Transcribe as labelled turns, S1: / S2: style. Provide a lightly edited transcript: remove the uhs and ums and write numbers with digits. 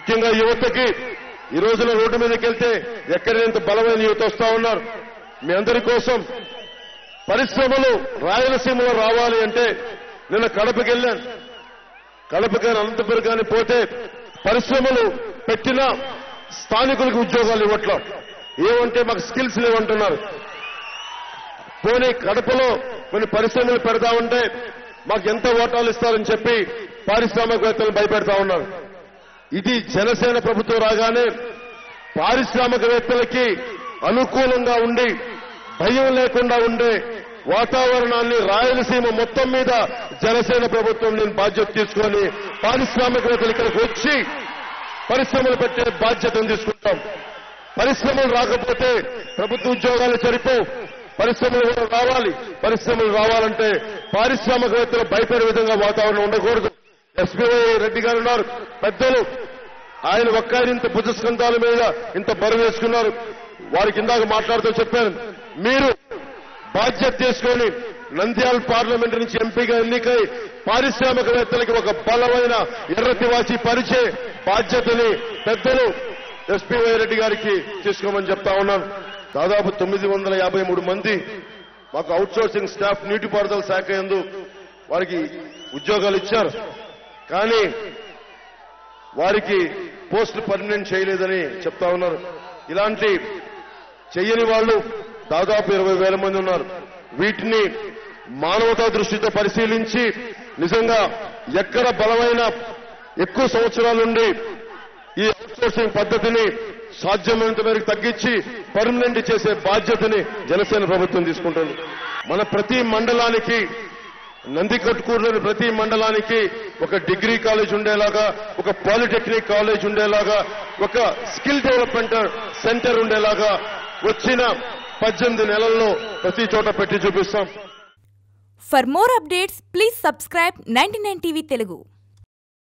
S1: ముఖ్యంగా యువతకి ఈ రోజున రోడ్డు మీదకి వెళ్తే ఎక్కడైనంత బలమైన యువత వస్తా ఉన్నారు. మీ అందరి కోసం పరిశ్రమలు రాయలసీమలో రావాలి అంటే నిన్న కడపకి వెళ్ళాను. కడప కానీ అనంతపురం కానీ పోతే పరిశ్రమలు పెట్టిన స్థానికులకు ఉద్యోగాలు ఇవ్వట్లేదు. ఏమంటే మాకు స్కిల్స్ లేవంటున్నారు. పోనీ కడపలో కొన్ని పరిశ్రమలు పెడతా ఉంటే మాకు ఎంత ఓటాలు ఇస్తారని చెప్పి పారిశ్రామికవేత్తలు భయపెడతా ఉన్నారు. ఇది జనసేన ప్రభుత్వం రాగానే పారిశ్రామికవేత్తలకి అనుకూలంగా ఉండి భయం లేకుండా ఉండే వాతావరణాన్ని రాయలసీమ మొత్తం మీద జనసేన ప్రభుత్వం నేను బాధ్యత తీసుకొని పారిశ్రామికవేత్తలు ఇక్కడికి వచ్చి పరిశ్రమలు పెట్టే బాధ్యతను తీసుకుంటాం. పరిశ్రమలు రాకపోతే ప్రభుత్వ ఉద్యోగాలు సరిపోవు. పరిశ్రమలు రావాలి. పరిశ్రమలు రావాలంటే పారిశ్రామికవేత్తలు భయపడే విధంగా వాతావరణం ఉండకూడదు. ఎస్పీవై రెడ్డి గారు ఉన్నారు పెద్దలు. ఆయన ఒక్కరి ఇంత భుజస్కంధాల మీద ఇంత బరువు వేసుకున్నారు. వారికి ఇందాక మాట్లాడుతూ చెప్పాను, మీరు బాధ్యత తీసుకొని నంద్యాల పార్లమెంట్ నుంచి ఎంపీగా ఎన్నికై పారిశ్రామికవేత్తలకి ఒక బలమైన ఎర్రతివాచి పరిచే బాధ్యతని పెద్దలు ఎస్పీవై రెడ్డి గారికి తీసుకోమని చెప్తా ఉన్నాను. దాదాపు 953 మంది మాకు అవుట్సోర్సింగ్ స్టాఫ్ నీటిపారుదల శాఖ యందు వారికి ఉద్యోగాలు ఇచ్చారు. కానీ వారికి పోస్టులు పర్మనెంట్ చేయలేదని చెప్తా ఉన్నారు. ఇలాంటి చెయ్యని వాళ్ళు దాదాపు 20,000 మంది ఉన్నారు. వీటిని మానవతా దృష్టితో పరిశీలించి నిజంగా ఎక్కడ బలమైన ఎక్కువ సంవత్సరాల నుండి ఈ అవుట్సోర్సింగ్ పద్ధతిని సాధ్యమైనంత మేరకు తగ్గించి పర్మనెంట్ చేసే బాధ్యతని జనసేన ప్రభుత్వం తీసుకుంటుంది. మన ప్రతి మండలానికి నందికొట్కూరులోని ప్రతి మండలానికి ఒక డిగ్రీ కాలేజ్ ఉండేలాగా, ఒక పాలిటెక్నిక్ కాలేజ్ ఉండేలాగా, ఒక స్కిల్ డెవలప్మెంట్ సెంటర్ ఉండేలాగా వచ్చిన 18 నెలల్లో ప్రతి చోట పెట్టి చూపిస్తాం.
S2: For more updates, please subscribe 99 TV Telugu.